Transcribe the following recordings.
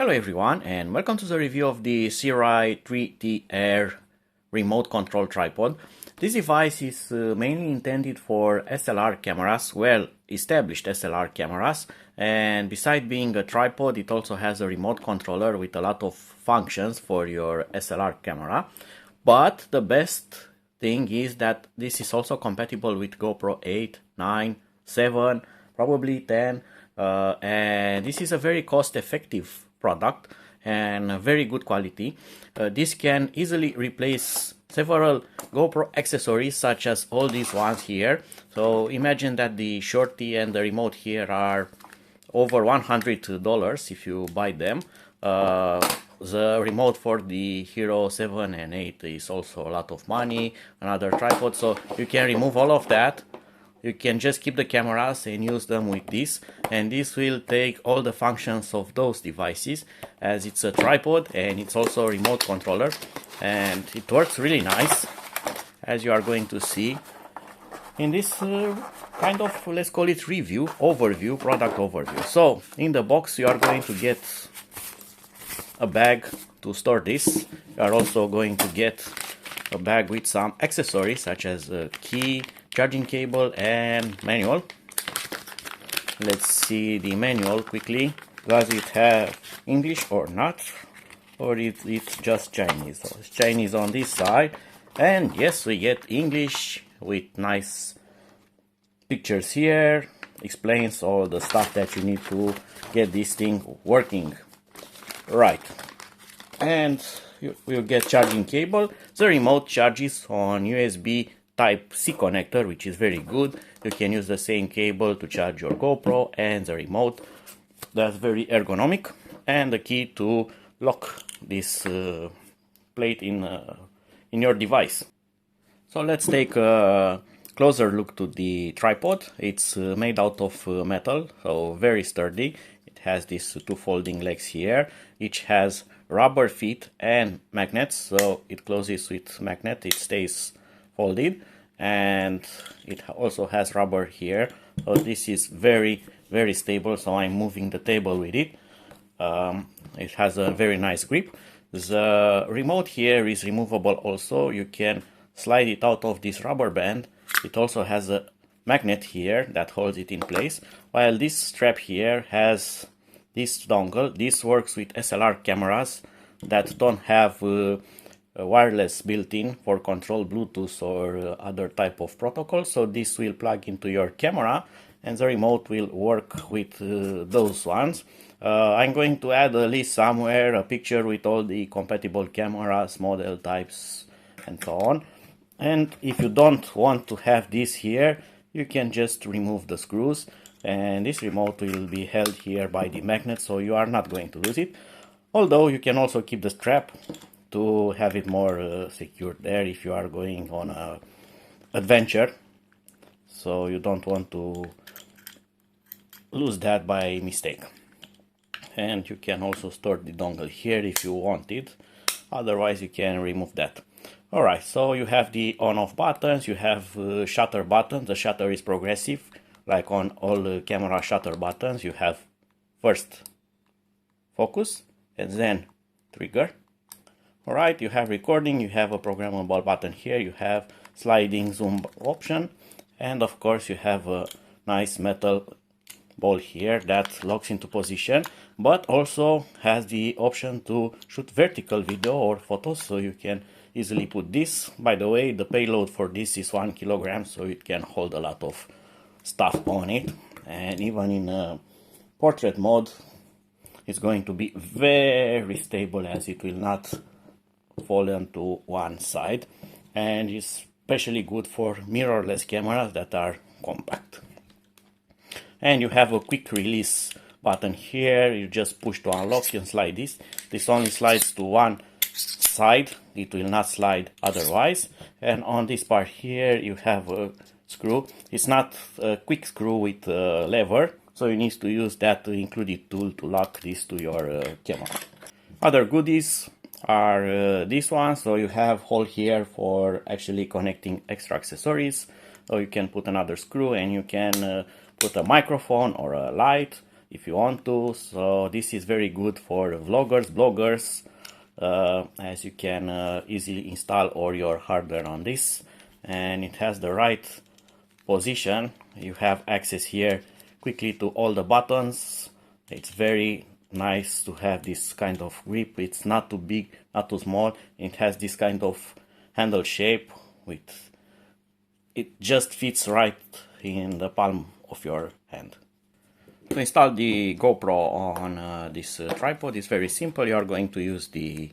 Hello everyone, and welcome to the review of the SIRUI 3T-R remote control tripod. This device is mainly intended for SLR cameras, well established SLR cameras, and besides being a tripod it also has a remote controller with a lot of functions for your SLR camera. But the best thing is that this is also compatible with GoPro 8, 9, 7, probably 10, and this is a very cost-effective product and very good quality. This can easily replace several GoPro accessories such as all these ones here. So imagine that the shorty and the remote here are over $100 if you buy them. The remote for the Hero 7 and 8 is also a lot of money, another tripod, so you can remove all of that. You can just keep the cameras and use them with this, and this will take all the functions of those devices, as it's a tripod and it's also a remote controller, and it works really nice, as you are going to see in this kind of, let's call it review, overview, product overview. So in the box you are going to get a bag to store this. You are also going to get a bag with some accessories such as a key, charging cable and manual. Let's see the manual quickly. Does it have English or not? Or it's just Chinese? So it's Chinese on this side. And yes, we get English with nice pictures here. Explains all the stuff that you need to get this thing working. Right. And you'll get charging cable. The remote charges on USB Type-C connector, which is very good. You can use the same cable to charge your GoPro and the remote. That's very ergonomic. And the key to lock this plate in your device. So let's take a closer look to the tripod. It's made out of metal, so very sturdy. It has these two folding legs here. Each has rubber feet and magnets, so it closes with magnet. It stays folded, and it also has rubber here, so this is very stable. So I'm moving the table with it. It has a very nice grip. The remote here is removable also. You can slide it out of this rubber band. It also has a magnet here that holds it in place, while this strap here has this dongle. This works with SLR cameras that don't have wireless built-in for control Bluetooth or other type of protocol. So this will plug into your camera and the remote will work with those ones. I'm going to add a list somewhere, a picture with all the compatible cameras, model types and so on. And if you don't want to have this here, you can just remove the screws, and this remote will be held here by the magnet, so you are not going to lose it. Although you can also keep the strap to have it more secure there if you are going on a adventure, so you don't want to lose that by mistake. And you can also store the dongle here if you want it, otherwise you can remove that. Alright, so you have the on-off buttons, you have shutter buttons. The shutter is progressive, like on all camera shutter buttons. You have first focus and then trigger. Alright, you have recording, you have a programmable button here, you have sliding zoom option, and of course you have a nice metal ball here that locks into position, but also has the option to shoot vertical video or photos, so you can easily put this. By the way, the payload for this is 1 kilogram, so it can hold a lot of stuff on it, and even in portrait mode it's going to be very stable, as it will not fall onto one side, and it's especially good for mirrorless cameras that are compact. And you have a quick release button here. You just push to unlock and slide this. This only slides to one side, it will not slide otherwise. And on this part here you have a screw. It's not a quick screw with a lever, so you need to use that included tool to lock this to your camera. Other goodies are this one. So you have hole here for actually connecting extra accessories, so you can put another screw and you can put a microphone or a light. if you want to. So this is very good for vloggers, bloggers, as you can easily install all your hardware on this, and it has the right position. You have access here quickly to all the buttons. It's very nice to have this kind of grip. It's not too big, not too small. It has this kind of handle shape with it just fits right in the palm of your hand. To install the GoPro on this tripod is very simple. You are going to use the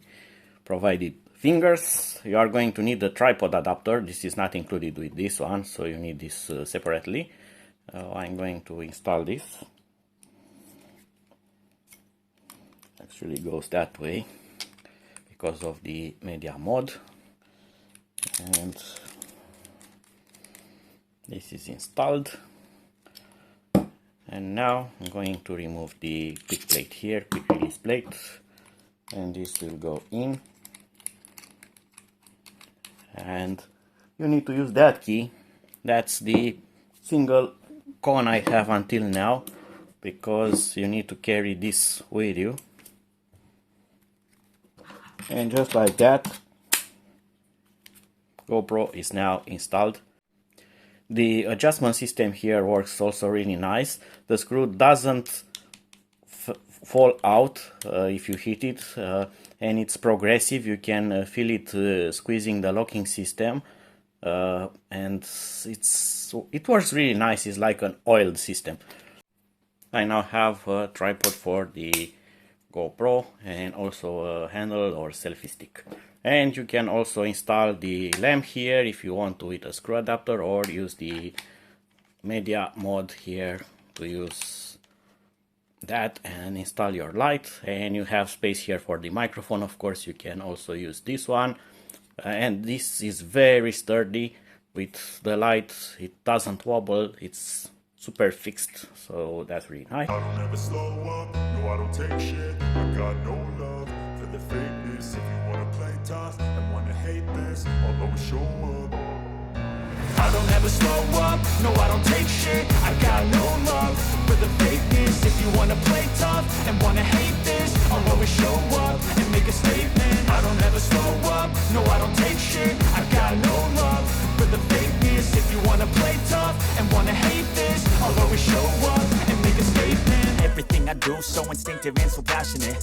provided fingers. You are going to need the tripod adapter. This is not included with this one, so you need this separately. I'm going to install this. Actually goes that way because of the media mode, and this is installed. And now I'm going to remove the quick plate here, quick release plate, and this will go in. And you need to use that key. That's the single con I have until now, because you need to carry this with you. And just like that, GoPro is now installed. The adjustment system here works also really nice. The screw doesn't fall out if you hit it, and it's progressive. You can feel it squeezing the locking system, and it works really nice. It's like an oiled system. I now have a tripod for the GoPro and also a handle or selfie stick. And you can also install the lamp here if you want to with a screw adapter, or use the media mode here to use that and install your light. And you have space here for the microphone. Of course, you can also use this one, and this is very sturdy. With the light, it doesn't wobble, it's super fixed, so that's really nice. I don't ever slow up, no I don't take shit. I got no love for the fakeness. If you wanna play tough and wanna hate this, I'll always show up. I don't ever slow up, no I don't take shit. I got no love for the fakeness. If you wanna play tough and wanna hate this, I'll always show up and make a statement. I don't ever slow up, no I don't take shit. I got no love for the fakeness. If you wanna play tough and wanna hate this, I'll always show up and make a statement. Everything I do so instinctive and so passionate.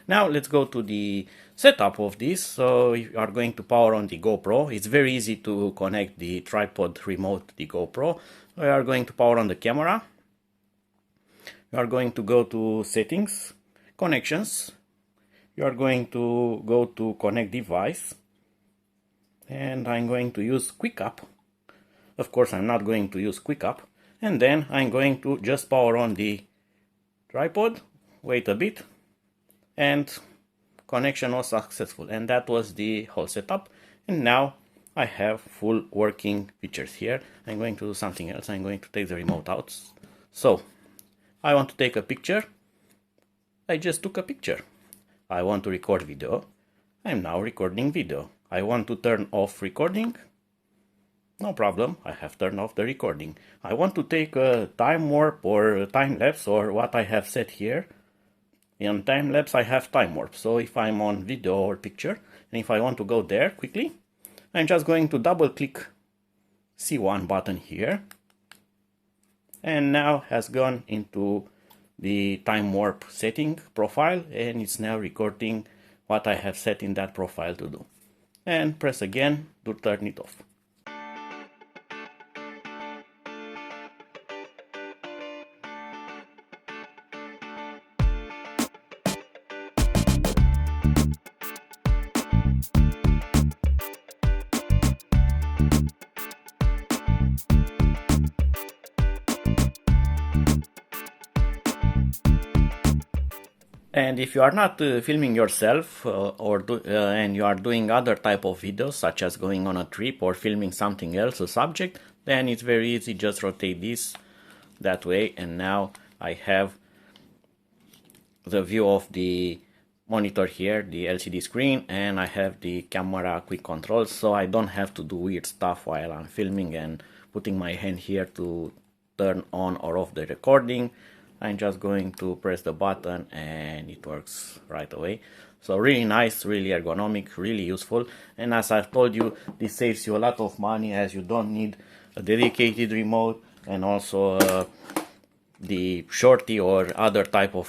Now let's go to the setup of this. So you are going to power on the GoPro. It's very easy to connect the tripod remote to the GoPro. We are going to power on the camera. You are going to go to settings, connections. You are going to go to connect device, and I'm going to use quick up. Of course, I'm not going to use quick up. And then I'm going to just power on the tripod, wait a bit, and connection was successful. And that was the whole setup. And now I have full working features here. I'm going to do something else. I'm going to take the remote out. So I want to take a picture. I just took a picture. I want to record video. I'm now recording video. I want to turn off recording. No problem, I have turned off the recording. I want to take a time warp or time lapse, or what I have set here. In time lapse I have time warp. So if I'm on video or picture, and if I want to go there quickly, I'm just going to double click C1 button here. And now has gone into the time warp setting profile, and it's now recording what I have set in that profile to do. And press again to turn it off. And if you are not filming yourself and you are doing other type of videos, such as going on a trip or filming something else, a subject, then it's very easy. Just rotate this that way, and now I have the view of the monitor here, the LCD screen, and I have the camera quick controls, so I don't have to do weird stuff while I'm filming and putting my hand here to turn on or off the recording. I'm just going to press the button and it works right away. So really nice, really ergonomic, really useful. And as I've told you, this saves you a lot of money, as you don't need a dedicated remote, and also the shorty or other type of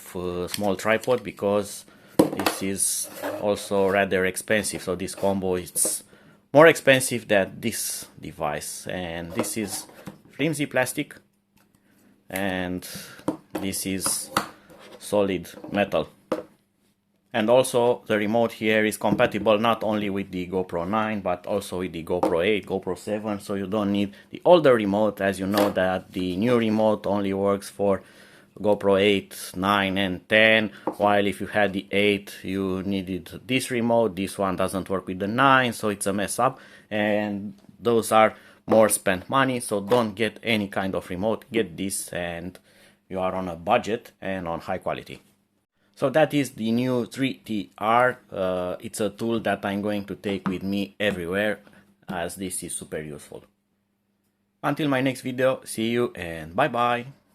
small tripod, because this is also rather expensive. So this combo is more expensive than this device, and this is flimsy plastic and this is solid metal. And also the remote here is compatible not only with the GoPro 9 but also with the GoPro 8, GoPro 7, so you don't need the older remote. As you know that the new remote only works for GoPro 8, 9 and 10, while if you had the 8 you needed this remote. This one doesn't work with the 9, so it's a mess up, and those are more spent money. So don't get any kind of remote, get this and you are on a budget and on high quality. So that is the new 3T-R. It's a tool that I'm going to take with me everywhere, as this is super useful. Until my next video, see you and bye bye.